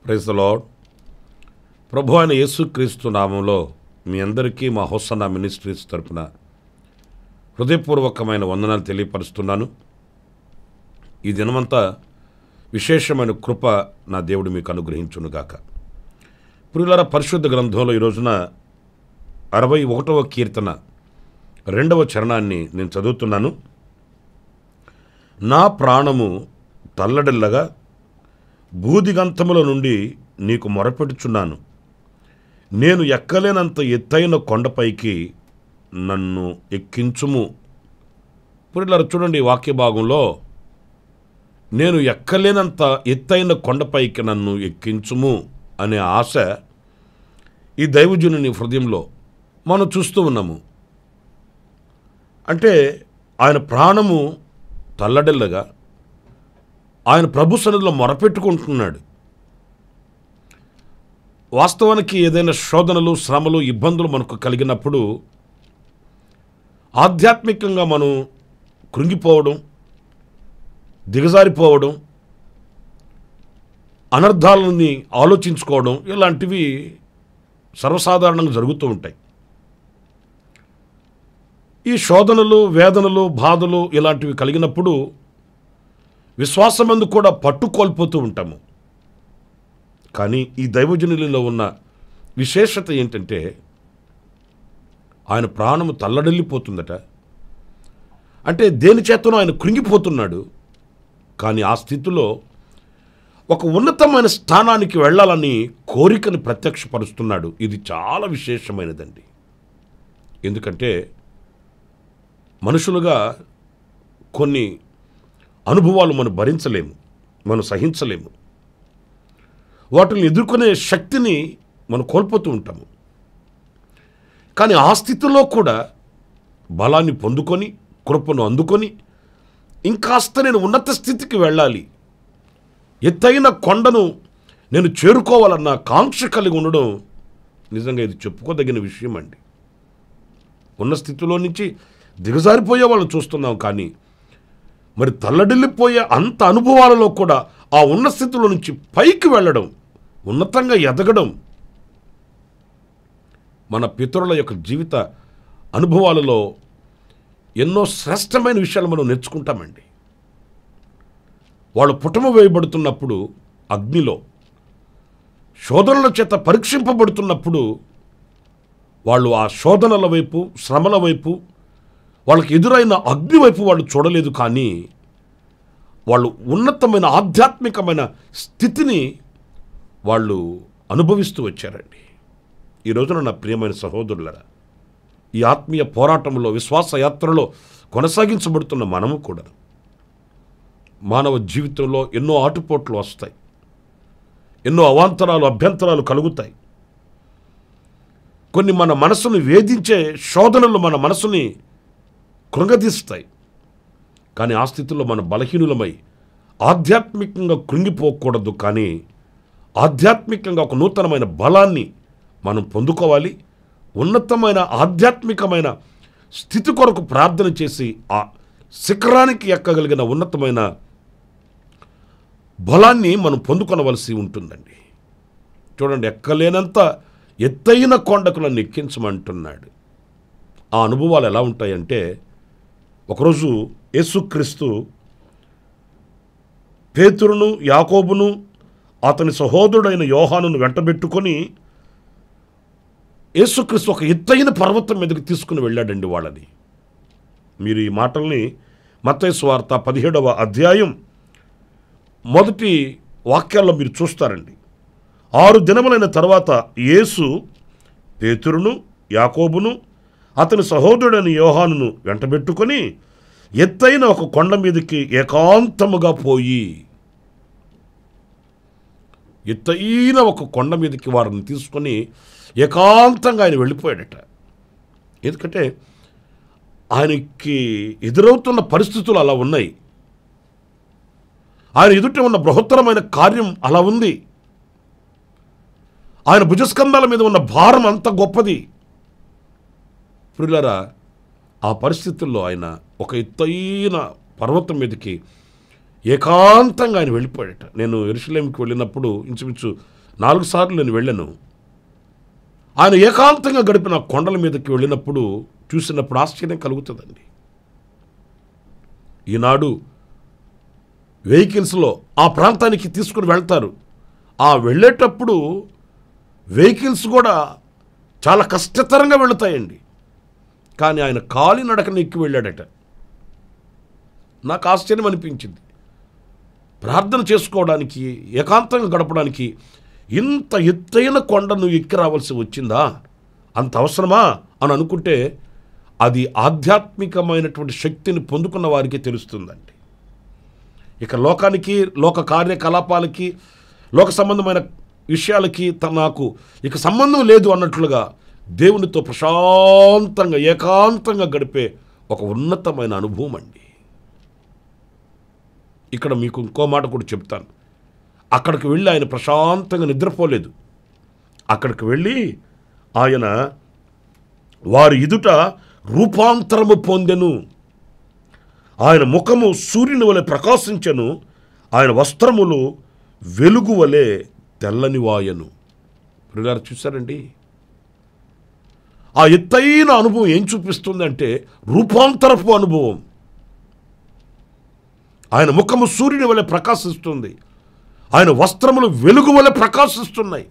Praise the lord. ప్రభు అయిన యేసుక్రీస్తు నామంలో మీ అందరికీ మా హోసన్నా మినిస్ట్రీస్ తరపున హృదయపూర్వకమైన వందనాలు తెలియపరుస్తున్నాను. ఈ దినమంతా విశేషమైన కృప నా దేవుడు మీకు అనుగ్రహించునుగాక. ప్రియులారా, పరిశుద్ధ గ్రంథంలో ఈ రోజున 61వ కీర్తన 2వ చరణాన్ని నేను చదువుతున్నాను. నా ప్రాణము తల్లడిల్లగా బూదిగంతముల నుండి నీకు మొరపెట్టుచున్నాను. నేను ఎక్కలేనంత ఎత్తైన కొండపైకి నన్ను ఎక్కించుము. పురిలారా, చూడండి, వాక్య భాగంలో నేను ఎక్కలేనంత ఎత్తైన కొండపైకి నన్ను ఎక్కించుము అనే ఆశ ఈ దైవజనుని హృదయంలో మనం చూస్తూ ఉన్నాము. అంటే ఆయన ప్రాణము తల్లడిల్లగా ఆయన ప్రభు సన్నిధిలో మొరపెట్టుకుంటున్నాడు. వాస్తవానికి ఏదైనా శోధనలు, శ్రమలు, ఇబ్బందులు మనకు కలిగినప్పుడు ఆధ్యాత్మికంగా మనం కృంగిపోవడం, దిగజారిపోవడం, అనర్థాలని ఆలోచించుకోవడం ఇలాంటివి సర్వసాధారణంగా జరుగుతూ ఉంటాయి. ఈ శోధనలు, వేదనలు, బాధలు ఇలాంటివి కలిగినప్పుడు విశ్వాసమందు కూడా పట్టు కోల్పోతూ ఉంటాము. కానీ ఈ దైవజనులలో ఉన్న విశేషత ఏంటంటే ఆయన ప్రాణము తల్లడిల్లిపోతుందట. అంటే దేని చేతనో ఆయన కృంగిపోతున్నాడు. కానీ ఆ స్థితిలో ఒక ఉన్నతమైన స్థానానికి వెళ్ళాలని కోరికను ప్రత్యక్షపరుస్తున్నాడు. ఇది చాలా విశేషమైనదండి. ఎందుకంటే మనుషులుగా కొన్ని అనుభవాలు మనం భరించలేము, మనం సహించలేము. వాటిని ఎదుర్కొనే శక్తిని మనం కోల్పోతూ ఉంటాము. కానీ ఆ స్థితిలో కూడా బలాన్ని పొందుకొని, కృపను అందుకొని ఇంకాస్త నేను ఉన్నత స్థితికి వెళ్ళాలి, ఎత్తైన కొండను నేను చేరుకోవాలన్న కాంక్ష కలిగి ఉండడం నిజంగా ఇది చెప్పుకోదగిన విషయం అండి. ఉన్న స్థితిలో నుంచి దిగజారిపోయే వాళ్ళని చూస్తున్నాం. కానీ మరి తల్లడిల్లిపోయే అంత అనుభవాలలో కూడా ఆ ఉన్న స్థితిలో నుంచి పైకి వెళ్ళడం, ఉన్నతంగా ఎదగడం మన పితరుల యొక్క జీవిత అనుభవాలలో ఎన్నో శ్రేష్టమైన విషయాలు మనం నేర్చుకుంటామండి. వాళ్ళు పుటమ వేయబడుతున్నప్పుడు అగ్నిలో, శోధనల చేత పరీక్షింపబడుతున్నప్పుడు వాళ్ళు ఆ శోధనల వైపు, శ్రమల వైపు, వాళ్ళకి ఎదురైన అగ్ని వైపు వాళ్ళు చూడలేదు. కానీ వాళ్ళు ఉన్నతమైన ఆధ్యాత్మికమైన స్థితిని వాళ్ళు అనుభవిస్తూ వచ్చారండి. ఈ రోజున నా ప్రియమైన సహోదరులరా, ఈ ఆత్మీయ పోరాటంలో, విశ్వాస యాత్రలో కొనసాగించబడుతున్న మనము కూడా మానవ జీవితంలో ఎన్నో ఆటుపోట్లు వస్తాయి, ఎన్నో అవాంతరాలు, అభ్యంతరాలు కలుగుతాయి. కొన్ని మన మనసును వేధించే శోధనలు మన మనసుని కృంగదీస్తాయి. కానీ ఆ స్థితిలో మన బలహీనులమై ఆధ్యాత్మికంగా కృంగిపోకూడదు. కానీ ఆధ్యాత్మికంగా ఒక నూతనమైన బలాన్ని మనం పొందుకోవాలి. ఉన్నతమైన ఆధ్యాత్మికమైన స్థితి కొరకు ప్రార్థన చేసి ఆ శిఖరానికి ఎక్కగలిగిన ఉన్నతమైన బలాన్ని మనం పొందుకొనవలసి ఉంటుందండి. చూడండి, ఎక్కలేనంత ఎత్తైన కొండకు నన్ను ఎక్కించమంటున్నాడు. ఆ అనుభవాలు ఎలా ఉంటాయంటే, ఒకరోజు యేసుక్రీస్తు పేతురును, యాకోబును, అతని సహోదరుడైన యోహానును వెంటబెట్టుకొని యేసుక్రీస్తు ఒక ఎత్తైన పర్వతం మీదకి తీసుకుని వెళ్ళాడండి వాళ్ళని. మీరు ఈ మాటల్ని మత్తయి సువార్త 17వ అధ్యాయం మొదటి వాక్యాల్లో మీరు చూస్తారండి. 6 దినములైన తర్వాత యేసు పేతురును, యాకోబును, అతని సహోదరుడైన యోహానును వెంటబెట్టుకొని ఎత్తైన ఒక కొండ మీదకి ఏకాంతముగా పోయి, ఎత్తైన ఒక కొండ మీదకి వారిని తీసుకొని ఏకాంతంగా ఆయన వెళ్ళిపోయాడట. ఎందుకంటే ఆయనకి ఎదురవుతున్న పరిస్థితులు అలా ఉన్నాయి. ఆయన ఎదుట ఉన్న బృహత్తరమైన కార్యం అలా ఉంది. ఆయన భుజస్కంధాల మీద ఉన్న భారం అంత గొప్పది. ప్రియులారా, ఆ పరిస్థితుల్లో ఆయన ఒక ఎత్తైన పర్వతం మీదకి ఏకాంతంగా ఆయన వెళ్ళిపోయాడట. నేను యెరూషలేముకి వెళ్ళినప్పుడు ఇంచుమించు 4 సార్లు నేను వెళ్ళాను. ఆయన ఏకాంతంగా గడిపిన కొండల మీదకి వెళ్ళినప్పుడు చూసినప్పుడు ఆశ్చర్యం కలుగుతుందండి. ఈనాడు వెహికల్స్లో ఆ ప్రాంతానికి తీసుకుని వెళ్తారు. ఆ వెళ్ళేటప్పుడు వెహికల్స్ కూడా చాలా కష్టతరంగా వెళుతాయండి. కానీ ఆయన కాలినడకన ఎక్కి వెళ్ళాడట. నాకు ఆశ్చర్యం అనిపించింది. ప్రార్థన చేసుకోవడానికి, ఏకాంతంగా గడపడానికి ఇంత ఎత్తైన కొండను ఎక్కి రావాల్సి వచ్చిందా, అంత అవసరమా అని అనుకుంటే అది ఆధ్యాత్మికమైనటువంటి శక్తిని పొందుకున్న వారికి తెలుస్తుందండి. ఇక లోకానికి, లోక కార్యకలాపాలకి, లోక సంబంధమైన విషయాలకి నాకు ఇక సంబంధం లేదు అన్నట్లుగా దేవునితో ప్రశాంతంగా ఏకాంతంగా గడిపే ఒక ఉన్నతమైన అనుభవం అండి. ఇక్కడ మీకు ఇంకో మాట కూడా చెప్తాను. అక్కడికి వెళ్ళి ఆయన ప్రశాంతంగా నిద్రపోలేదు. అక్కడికి వెళ్ళి ఆయన వారి ఎదుట రూపాంతరము పొందెను. ఆయన ముఖము సూర్యుని వలె ప్రకాశించెను. ఆయన వస్త్రములు వెలుగు వలె తెల్లని వాయను. ప్రియులారా, చూశారండి, ఆ ఎత్తైన అనుభవం ఏం చూపిస్తుందంటే రూపాంతరపు అనుభవం. ఆయన ముఖము సూర్యుని వలె ప్రకాశిస్తుంది. ఆయన వస్త్రములు వెలుగు వలె ప్రకాశిస్తున్నాయి.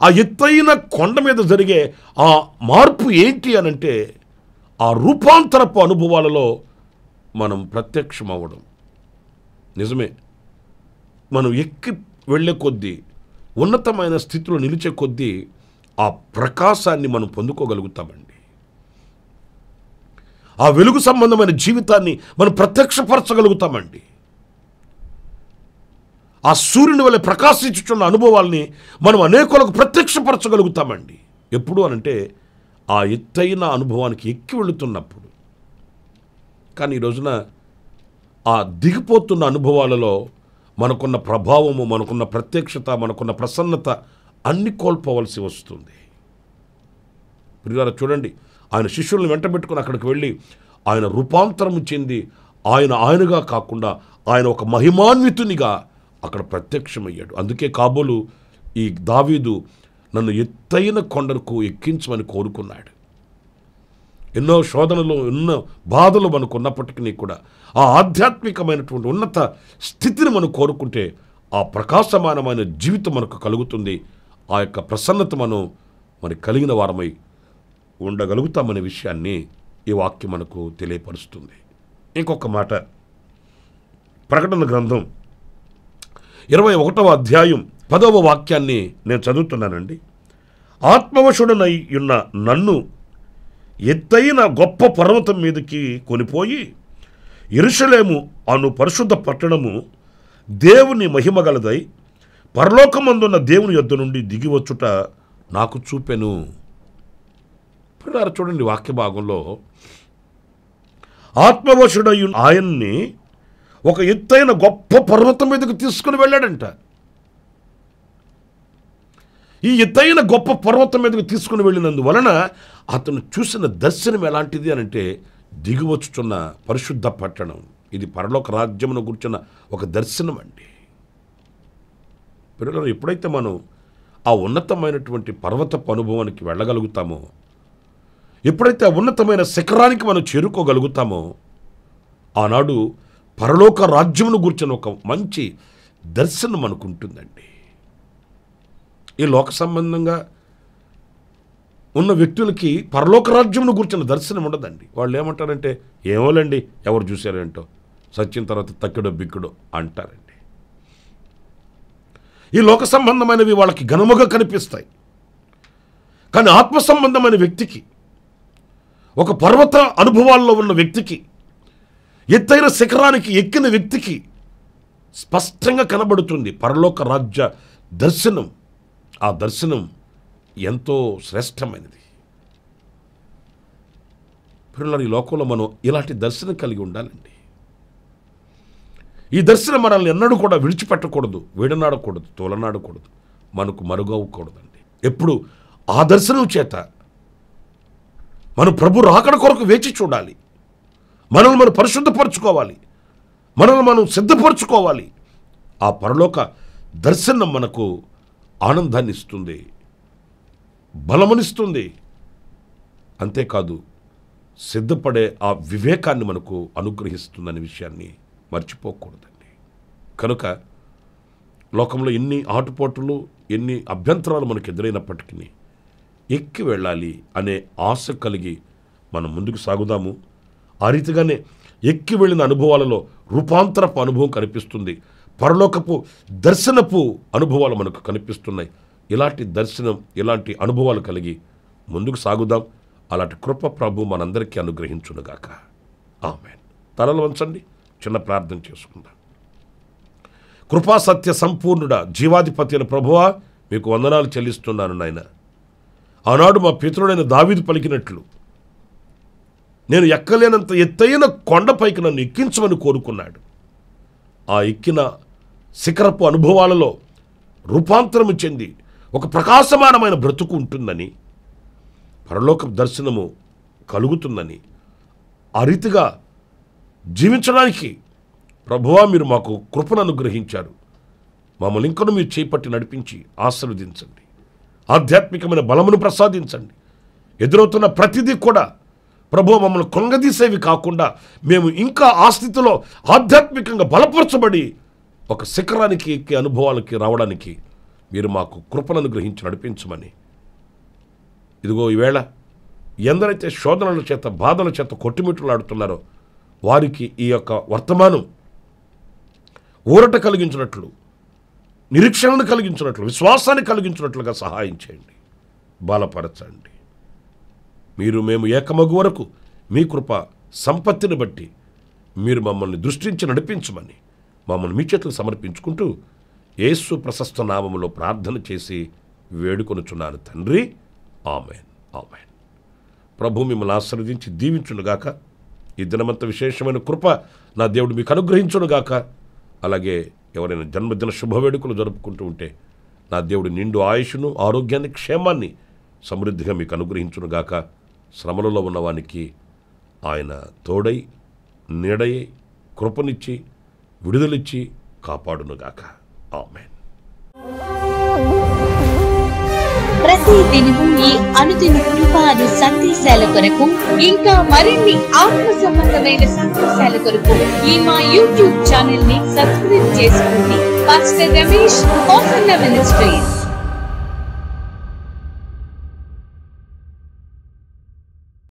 ఆ ఎత్తైన కొండ మీద జరిగే ఆ మార్పు ఏంటి అనంటే ఆ రూపాంతరపు అనుభవాలలో మనం ప్రత్యక్షం అవ్వడం. నిజమే, మనం ఎక్కి వెళ్ళే కొద్దీ, ఉన్నతమైన స్థితిలో నిలిచే కొద్దీ ఆ ప్రకాశాన్ని మనం పొందుకోగలుగుతామండి. ఆ వెలుగు సంబంధమైన జీవితాన్ని మనం ప్రత్యక్షపరచగలుగుతామండి. ఆ సూర్యుని వలె ప్రకాశించుచున్న అనుభవాల్ని మనం అనేకులకు ప్రత్యక్షపరచగలుగుతామండి. ఎప్పుడు అనంటే ఆ ఎత్తైన అనుభవానికి ఎక్కి వెళుతున్నప్పుడు. కానీ ఈ రోజున ఆ దిగిపోతున్న అనుభవాలలో మనకున్న ప్రభావము, మనకున్న ప్రత్యక్షత, మనకున్న ప్రసన్నత అన్ని కోల్పోవలసి వస్తుంది. ప్రియులారా, చూడండి, ఆయన శిష్యులను వెంటబెట్టుకుని అక్కడికి వెళ్ళి ఆయన రూపాంతరము చెంది ఆయనగా కాకుండా ఆయన ఒక మహిమాన్వితునిగా అక్కడ ప్రత్యక్షమయ్యాడు. అందుకే కాబోలు ఈ దావీదు నన్ను ఎత్తైన కొండకు ఎక్కించమని కోరుకున్నాడు. ఎన్నో శోధనలు, ఎన్నో బాధలు మనకు ఉన్నప్పటికీ కూడా ఆ ఆధ్యాత్మికమైనటువంటి ఉన్నత స్థితిని మనం కోరుకుంటే ఆ ప్రకాశమానమైన జీవితం మనకు కలుగుతుంది. ఆ యొక్క ప్రసన్నత మరి కలిగిన వారమై ఉండగలుగుతామనే విషయాన్ని ఈ వాక్యం మనకు తెలియపరుస్తుంది. ఇంకొక మాట, ప్రకటన గ్రంథం 21వ అధ్యాయం 10వ వాక్యాన్ని నేను చదువుతున్నానండి. ఆత్మవశుడనై ఉన్న నన్ను ఎత్తైన గొప్ప పర్వతం మీదకి కొనిపోయి యెరూషలేము అను పరిశుద్ధ పట్టణము దేవుని మహిమగలదై పరలోకమందున్న దేవుని యొద్ద నుండి దిగివచ్చుట నాకు చూపెను. చూడండి, వాక్య భాగంలో ఆత్మవశుడై ఆయన్ని ఒక ఎత్తైన గొప్ప పర్వతం మీదకు తీసుకుని వెళ్ళాడంట. ఈ ఎత్తైన గొప్ప పర్వతం మీదకు తీసుకుని వెళ్ళినందువలన అతను చూసిన దర్శనం ఎలాంటిది అనంటే దిగివచ్చుచున్న పరిశుద్ధ పట్టణం. ఇది పరలోక రాజ్యమును గురించిన ఒక దర్శనం అండి. పిల్లలు, ఎప్పుడైతే మనం ఆ ఉన్నతమైనటువంటి పర్వతపు అనుభవానికి వెళ్ళగలుగుతామో, ఎప్పుడైతే ఆ ఉన్నతమైన శిఖరానికి మనం చేరుకోగలుగుతామో, ఆనాడు పరలోక రాజ్యమును గురించిన ఒక మంచి దర్శనం మనకు ఉంటుందండి. ఈ లోక సంబంధంగా ఉన్న వ్యక్తులకి పరలోక రాజ్యమును గురించిన దర్శనం ఉండదండి. వాళ్ళు ఏమంటారంటే, ఏమోలేండి, ఎవరు చూశారేంటో, సచ్చిన తర్వాత తక్కిడో బిక్కుడో అంటారండి. ఈ లోక సంబంధమైనవి వాళ్ళకి ఘనముగా కనిపిస్తాయి. కానీ ఆత్మ సంబంధమైన వ్యక్తికి, ఒక పర్వత అనుభవాల్లో ఉన్న వ్యక్తికి, ఎత్తైన శిఖరానికి ఎక్కిన వ్యక్తికి స్పష్టంగా కనబడుతుంది పరలోక రాజ్య దర్శనం. ఆ దర్శనం ఎంతో శ్రేష్టమైనది. పిల్లలు, ఈ లోకంలో మనం ఇలాంటి దర్శనం కలిగి ఉండాలండి. ఈ దర్శనం మనల్ని ఎన్నడూ కూడా విడిచిపెట్టకూడదు, వీడనాడకూడదు, తోలనాడకూడదు, మనకు మరుగవ్వకూడదండి. ఎప్పుడు ఆ దర్శనం చేత మనం ప్రభు రాకడ కొరకు వేచి చూడాలి. మనల్ని మనం పరిశుద్ధపరచుకోవాలి, మనల్ని మనం సిద్ధపరచుకోవాలి. ఆ పరలోక దర్శనం మనకు ఆనందాన్ని ఇస్తుంది, బలమనిస్తుంది. అంతేకాదు సిద్ధపడే ఆ వివేకాన్ని మనకు అనుగ్రహిస్తుందనే విషయాన్ని మర్చిపోకూడదండి. కనుక లోకంలో ఎన్ని ఆటుపోటులు, ఎన్ని అభ్యంతరాలు మనకు ఎదురైనప్పటికీ ఎక్కి వెళ్ళాలి అనే ఆశ కలిగి మనం ముందుకు సాగుదాము. ఆ రీతిగానే ఎక్కి వెళ్ళిన అనుభవాలలో రూపాంతరపు అనుభవం కనిపిస్తుంది, పరలోకపు దర్శనపు అనుభవాలు మనకు కనిపిస్తున్నాయి. ఇలాంటి దర్శనం, ఇలాంటి అనుభవాలు కలిగి ముందుకు సాగుదాం. అలాంటి కృప ప్రభు మనందరికీ అనుగ్రహించునుగాక. ఆమేన్. తలలు వంచండి, చిన్న ప్రార్థన చేసుకుందాం. కృపా సత్య సంపూర్ణుడా, జీవాధిపతి అయిన ప్రభువా, మీకు వందనాలు చెల్లిస్తున్నాను నాయన. ఆనాడు మా పితరుడైన దావీదు పలికినట్లు, నేను ఎక్కలేనంత ఎత్తైన కొండపైకి నన్ను ఎక్కించమని కోరుకున్నాడు. ఆ ఎక్కిన శిఖరపు అనుభవాలలో రూపాంతరము చెంది ఒక ప్రకాశమానమైన బ్రతుకు ఉంటుందని, పరలోక దర్శనము కలుగుతుందని, ఆ రీతిగా జీవించడానికి ప్రభువా మీరు మాకు కృపను అనుగ్రహించారు. మమ్మల్ని ఇంకను మీరు చేపట్టి నడిపించి ఆశీర్వదించండి, ఆధ్యాత్మికమైన బలమును ప్రసాదించండి. ఎదురవుతున్న ప్రతిదీ కూడా ప్రభువా మమ్మల్ని కృంగదీసేవి కాకుండా మేము ఇంకా ఆ స్థితిలో ఆధ్యాత్మికంగా బలపరచబడి ఒక శిఖరానికి ఎక్కే అనుభవాలకి రావడానికి మీరు మాకు కృపను అనుగ్రహించి నడిపించమని, ఇదిగో ఈవేళ ఎందరైతే శోధనల చేత, బాధల చేత కొట్టుమిట్టులాడుతున్నారో వారికి ఈ యొక్క వర్తమానం ఊరట కలిగించినట్లు, నిరీక్షణను కలిగించినట్లు, విశ్వాసాన్ని కలిగించినట్లుగా సహాయం చేయండి, బలపరచండి. మీరు మేము ఏకమగు వరకు మీ కృప సంపత్తిని బట్టి మీరు మమ్మల్ని దృష్టించి నడిపించమని మమ్మల్ని మీ చేతులకు సమర్పించుకుంటూ యేసు ప్రశస్త నామములో ప్రార్థన చేసి వేడుకొనుచున్నాను తండ్రి. ఆమేన్, ఆమేన్. ప్రభు మిమ్మల్ని ఆశీర్వదించి దీవించునుగాక. ఈ దినమంత విశేషమైన కృప నా దేవుడు మీకు అనుగ్రహించునుగాక. అలాగే ఎవరైనా జన్మదిన శుభవేడుకలు జరుపుకుంటూ ఉంటే నా దేవుడు నిండు ఆయుష్ను, ఆరోగ్యాన్ని, క్షేమాన్ని సమృద్ధిగా మీకు అనుగ్రహించునుగాక. శ్రమలలో ఉన్నవానికి ఆయన తోడై, నీడై, కృపనిచ్చి, విడుదలిచ్చి కాపాడునుగాక. ఆమేన్. ప్రతి దినము ఈ అనుదిన కృపాను సందేశాల కొరకు, ఇంకా మరిన్ని ఆత్మ సంబంధమైన సందేశాల కొరకు ఈ మా యూట్యూబ్ ఛానల్ ని సబ్స్క్రైబ్ చేసుకోండి. Pastor Ramesh, hosanna ministries.